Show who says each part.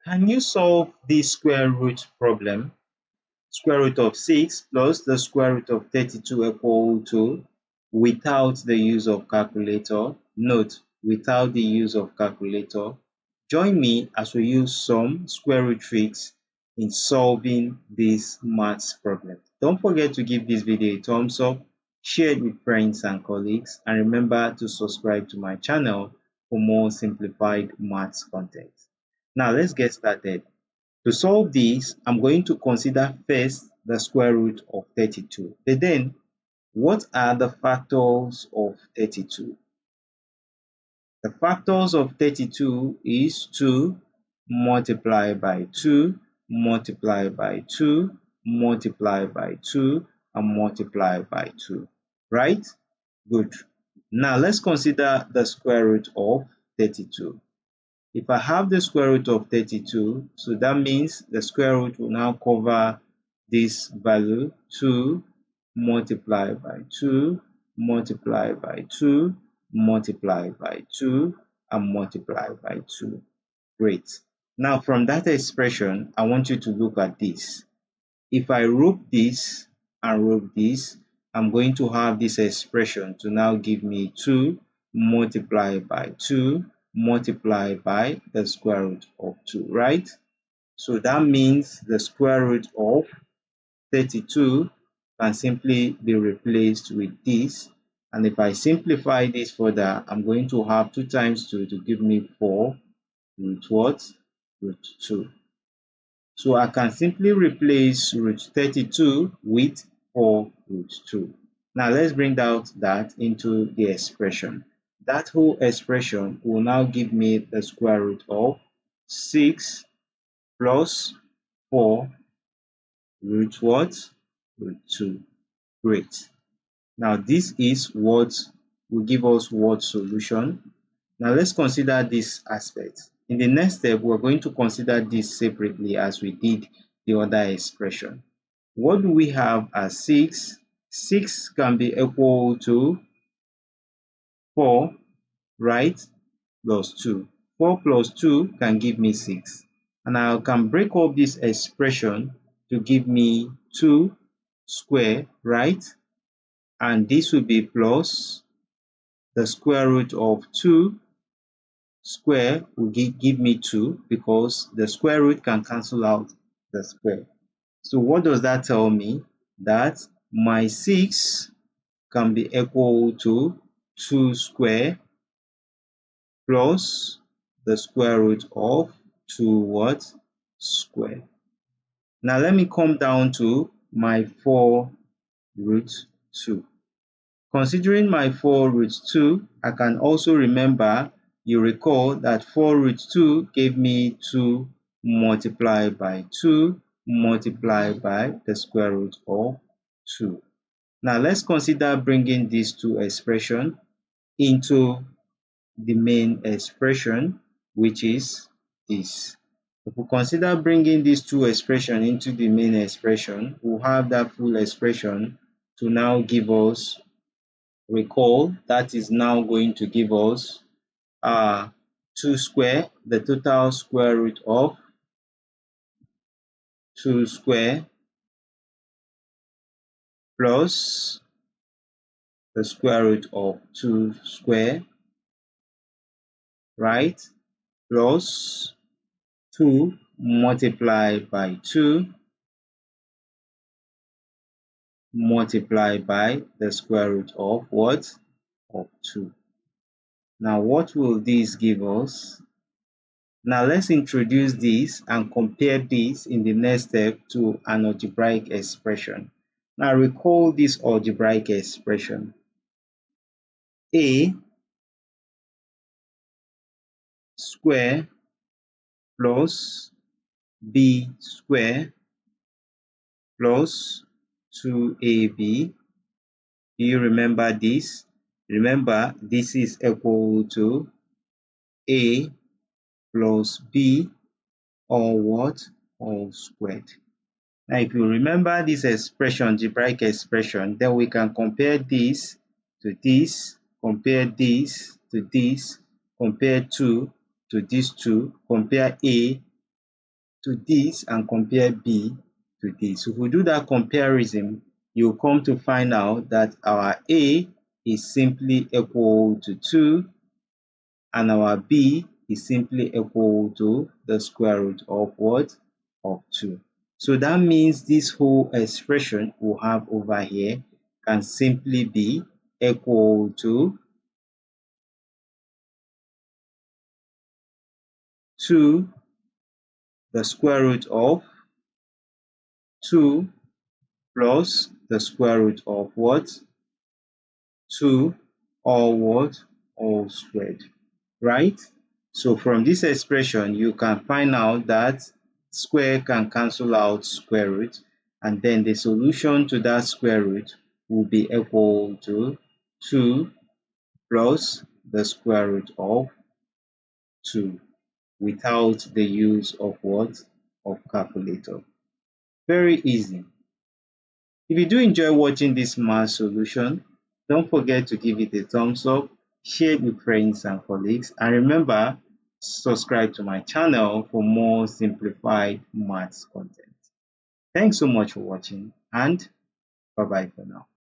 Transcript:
Speaker 1: Can you solve this square root problem? Square root of 6 plus the square root of 32 equal to without the use of calculator. Note, without the use of calculator. Join me as we use some square root tricks in solving this maths problem. Don't forget to give this video a thumbs up, share it with friends and colleagues, and remember to subscribe to my channel for more simplified maths content. Now let's get started. To solve this, I'm going to consider first the square root of 32. But then, what are the factors of 32? The factors of 32 is 2 multiplied by 2, multiplied by 2, multiplied by 2, and multiplied by 2. Right? Good. Now let's consider the square root of 32. If I have the square root of 32, so that means the square root will now cover this value 2 multiplied by 2, multiplied by 2, multiplied by 2, and multiplied by 2. Great. Now from that expression, I want you to look at this. If I rope this and rope this, I'm going to have this expression to now give me 2 multiplied by 2 multiplied by the square root of 2, right? So that means the square root of 32 can simply be replaced with this. And if I simplify this further, I'm going to have 2 times 2 to give me 4 root what? Root 2. So I can simply replace root 32 with 4 root 2. Now let's bring out that into the expression. That whole expression will now give me the square root of 6 plus 4 root what? Root 2. Great. Now this is what will give us what solution. Now let's consider this aspect. In the next step, we're going to consider this separately as we did the other expression. What do we have as 6? 6 can be equal to 4, right? Plus 2. 4 plus 2 can give me 6. And I can break up this expression to give me 2 square, right? And this will be plus the square root of 2 square will give me 2 because the square root can cancel out the square. So what does that tell me? That my 6 can be equal to 2 square plus the square root of 2 what? Square. Now let me come down to my 4 root 2. Considering my 4 root 2, I can also remember, you recall that 4 root 2 gave me 2 multiplied by 2 multiplied by the square root of 2. Now let's consider bringing these two expressions into the main expression, which is this. If we consider bringing these two expressions into the main expression, we'll have that full expression to now give us, recall, that is now going to give us 2 square, the total square root of 2 square plus the square root of 2 square, right? Plus 2 multiplied by 2 multiplied by the square root of what? Of 2. Now what will this give us? Now let's introduce this and compare this in the next step to an algebraic expression. Now recall this algebraic expression. A square plus b square plus 2ab. Do you remember this? Remember, this is equal to a plus b or what? All squared. Now, if you remember this expression, algebraic expression, then we can compare this to this, compare this to this, compare 2 to these two, compare a to this and compare B to this. So if we do that comparison, you'll come to find out that our A is simply equal to 2 and our B is simply equal to the square root of what? Of 2. So that means this whole expression we have over here can simply be equal to 2 the square root of 2 plus the square root of what? 2 all what? All squared, right? So from this expression, you can find out that square can cancel out square root, and then the solution to that square root will be equal to 2 plus the square root of 2 without the use of what? Of calculator. Very easy. If you do enjoy watching this math solution, don't forget to give it a thumbs up, share it with friends and colleagues, and remember, subscribe to my channel for more simplified maths content. Thanks so much for watching, and bye bye for now.